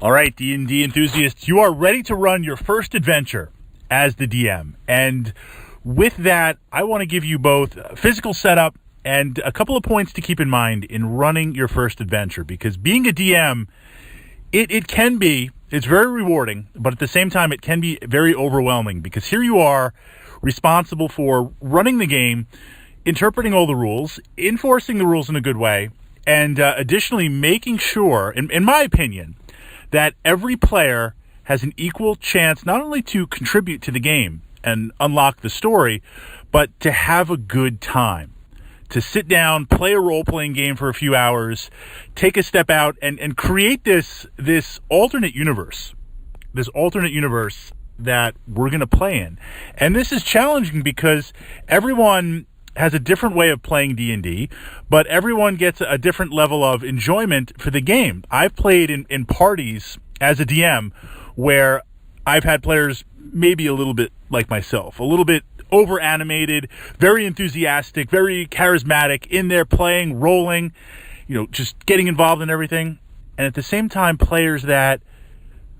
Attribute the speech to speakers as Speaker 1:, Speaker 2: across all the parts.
Speaker 1: All right, D&D enthusiasts, you are ready to run your first adventure as the DM. And with that, I want to give you both a physical setup and a couple of points to keep in mind in running your first adventure. Because being a DM, it can be, it's very rewarding, but at the same time, it can be very overwhelming. Because here you are, responsible for running the game, interpreting all the rules, enforcing the rules in a good way, and additionally making sure, in my opinion, that every player has an equal chance not only to contribute to the game and unlock the story, but to have a good time. To sit down, play a role-playing game for a few hours, take a step out, and create this alternate universe. This alternate universe that we're going to play in. And this is challenging because everyone has a different way of playing D&D, but everyone gets a different level of enjoyment for the game. I've played in parties as a DM where I've had players maybe a little bit like myself, a little bit over-animated, very enthusiastic, very charismatic, in there playing, rolling, just getting involved in everything. And at the same time, players that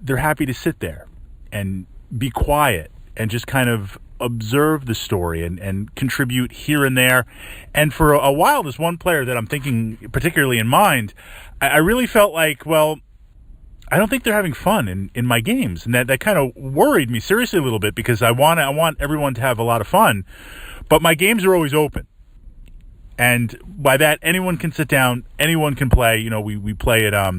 Speaker 1: they're happy to sit there and be quiet and just kind of observe the story and contribute here and there. And for a while, this one player that I'm thinking particularly in mind, I really felt like, well, I don't think they're having fun in my games. And that kind of worried me seriously a little bit because I want everyone to have a lot of fun, but my games are always open. And by that, anyone can sit down, anyone can play. We play at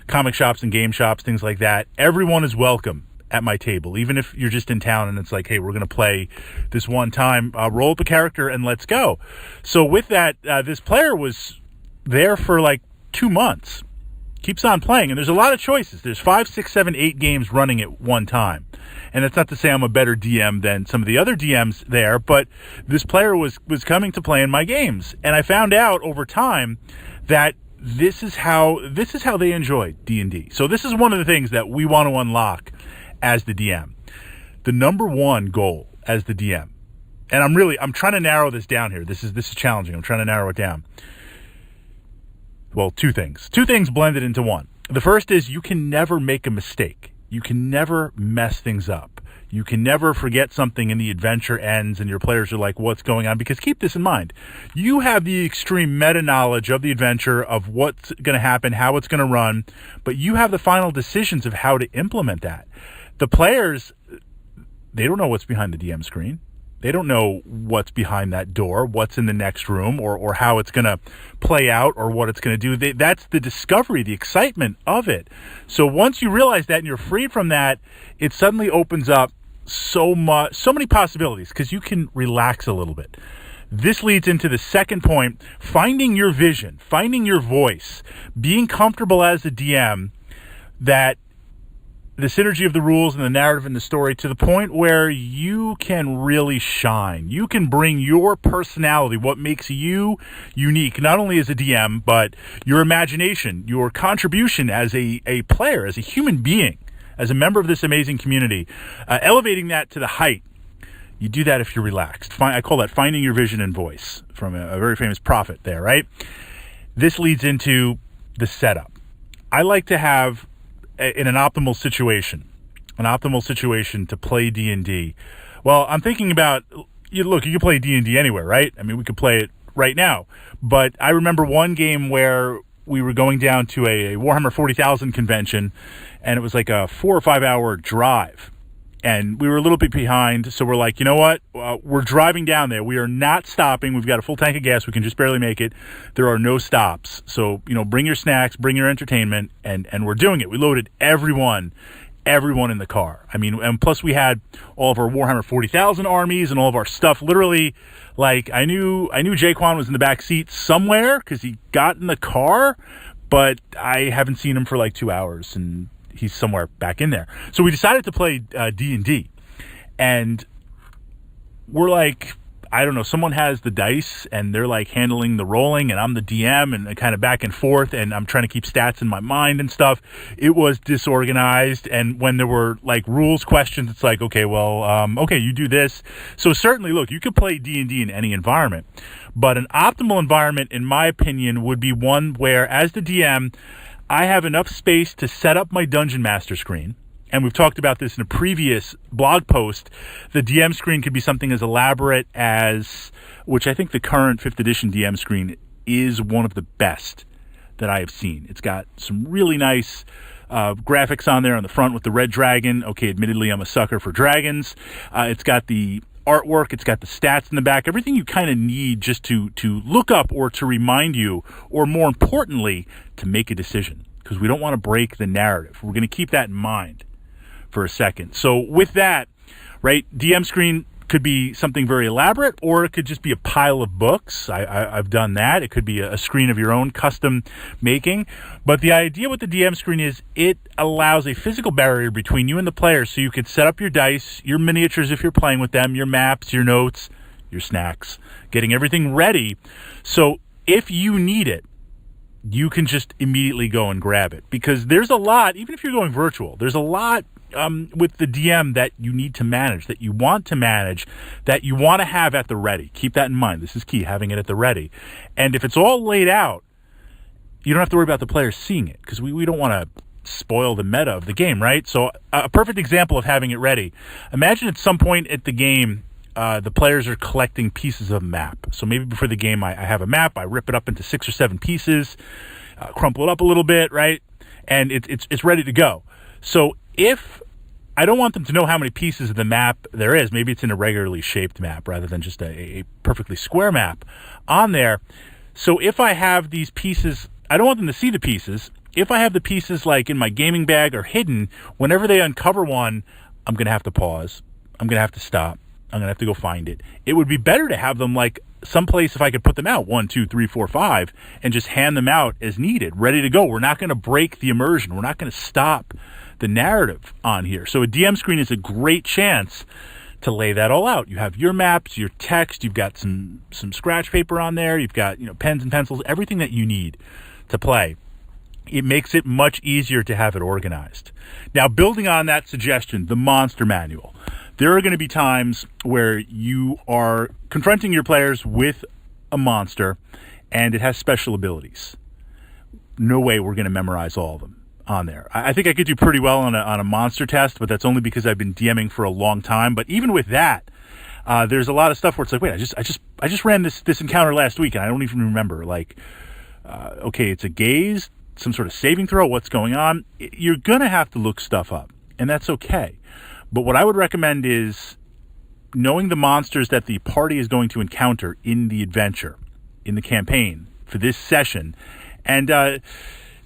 Speaker 1: comic shops and game shops, things like that. Everyone is welcome at my table, even if you're just in town and it's like, hey, we're going to play this one time, roll up a character and let's go. So with that, this player was there for like 2 months, keeps on playing. And there's a lot of choices. There's 5, 6, 7, 8 games running at one time. And that's not to say I'm a better DM than some of the other DMs there, but this player was coming to play in my games. And I found out over time that this is how they enjoy D&D. So this is one of the things that we want to unlock as the DM. The number one goal as the DM, and I'm trying to narrow this down here. This is challenging. I'm trying to narrow it down. Well, two things blended into one. The first is you can never make a mistake. You can never mess things up. You can never forget something and the adventure ends and your players are like, what's going on? Because keep this in mind. You have the extreme meta knowledge of the adventure, of what's going to happen, how it's going to run, but you have the final decisions of how to implement that. The players, they don't know what's behind the DM screen. They don't know what's behind that door, what's in the next room, or how it's going to play out, or what it's going to do. That's the discovery, the excitement of it. So once you realize that and you're free from that, it suddenly opens up so many possibilities because you can relax a little bit. This leads into the second point, finding your vision, finding your voice, being comfortable as a DM that the synergy of the rules and the narrative and the story to the point where you can really shine. You can bring your personality, what makes you unique, not only as a DM, but your imagination, your contribution as a player, as a human being, as a member of this amazing community, elevating that to the height. You do that if you're relaxed. I call that finding your vision and voice from a very famous prophet there, right? This leads into the setup. I like to have in an optimal situation to play D&D. Well, I'm thinking about, you can play D&D anywhere, right? I mean, we could play it right now. But I remember one game where we were going down to a Warhammer 40,000 convention, and it was like a 4 or 5 hour drive. And we were a little bit behind, so we're like, you know what? We're driving down there. We are not stopping. We've got a full tank of gas. We can just barely make it. There are no stops. So, bring your snacks, bring your entertainment, and we're doing it. We loaded everyone in the car. I mean, and plus we had all of our Warhammer 40,000 armies and all of our stuff. Literally, like, I knew Jaquan was in the back seat somewhere because he got in the car, but I haven't seen him for like 2 hours, and he's somewhere back in there. So we decided to play D&D, and we're like, I don't know, someone has the dice and they're like handling the rolling and I'm the DM and kind of back and forth, and I'm trying to keep stats in my mind and stuff. It was disorganized, and when there were like rules questions, it's like, okay, well, okay, you do this. So certainly, look, you could play D&D in any environment, but an optimal environment, in my opinion, would be one where, as the DM, I have enough space to set up my Dungeon Master screen. And we've talked about this in a previous blog post. The DM screen could be something as elaborate as, which I think the current 5th edition DM screen is one of the best that I have seen. It's got some really nice graphics on there on the front with the red dragon. Okay, admittedly, I'm a sucker for dragons. It's got the artwork. It's got the stats in the back. Everything you kind of need just to look up or to remind you, or more importantly, to make a decision. Because we don't want to break the narrative. We're going to keep that in mind for a second. So with that, right, DM screen could be something very elaborate, or it could just be a pile of books. I've done that. It could be a screen of your own custom making. But the idea with the DM screen is it allows a physical barrier between you and the player, so you could set up your dice, your miniatures if you're playing with them, your maps, your notes, your snacks, getting everything ready. So if you need it, you can just immediately go and grab it. Because there's a lot, even if you're going virtual, there's a lot with the DM that you need to manage, that you want to manage, that you want to have at the ready. Keep that in mind. This is key, having it at the ready. And if it's all laid out, you don't have to worry about the players seeing it, because we don't want to spoil the meta of the game, right? So a perfect example of having it ready. Imagine at some point at the game, the players are collecting pieces of a map. So maybe before the game, I have a map, I rip it up into 6 or 7 pieces, crumple it up a little bit, right? And it's ready to go. So if I don't want them to know how many pieces of the map there is, maybe it's an irregularly shaped map rather than just a perfectly square map on there. So if I have these pieces, I don't want them to see the pieces. If I have the pieces like in my gaming bag or hidden, whenever they uncover one, I'm going to have to pause. I'm going to have to stop. I'm going to have to go find it. It would be better to have them like someplace if I could put them out, 1, 2, 3, 4, 5, and just hand them out as needed, ready to go. We're not going to break the immersion. We're not going to stop the narrative on here. So a DM screen is a great chance to lay that all out. You have your maps, your text, you've got some scratch paper on there, you've got pens and pencils, everything that you need to play. It makes it much easier to have it organized. Now, building on that suggestion, the monster manual. There are going to be times where you are confronting your players with a monster and it has special abilities. No way we're going to memorize all of them on there. I think I could do pretty well on a monster test, but that's only because I've been DMing for a long time. But even with that, there's a lot of stuff where it's like, wait, I just ran this encounter last week and I don't even remember. Like, okay, it's a gaze, some sort of saving throw, what's going on? You're going to have to look stuff up, and that's okay. But what I would recommend is knowing the monsters that the party is going to encounter in the adventure, in the campaign for this session, and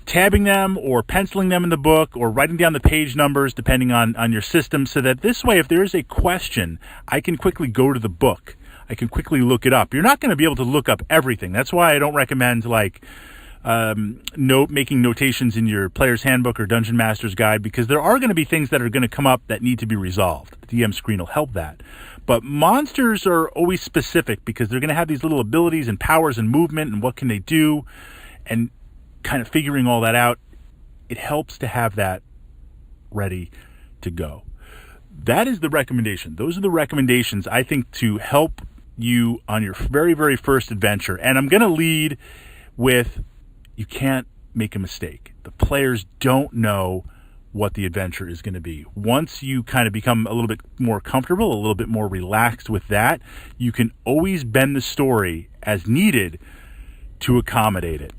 Speaker 1: tabbing them or penciling them in the book or writing down the page numbers depending on your system, so that this way, if there is a question, I can quickly go to the book. I can quickly look it up. You're not going to be able to look up everything. That's why I don't recommend making notations in your player's handbook or Dungeon Master's Guide, because there are going to be things that are going to come up that need to be resolved. The DM screen will help that. But monsters are always specific because they're going to have these little abilities and powers and movement and what can they do, and kind of figuring all that out. It helps to have that ready to go. That is the recommendation. Those are the recommendations, I think, to help you on your very, very first adventure. And I'm going to lead with, you can't make a mistake. The players don't know what the adventure is going to be. Once you kind of become a little bit more comfortable, a little bit more relaxed with that, you can always bend the story as needed to accommodate it.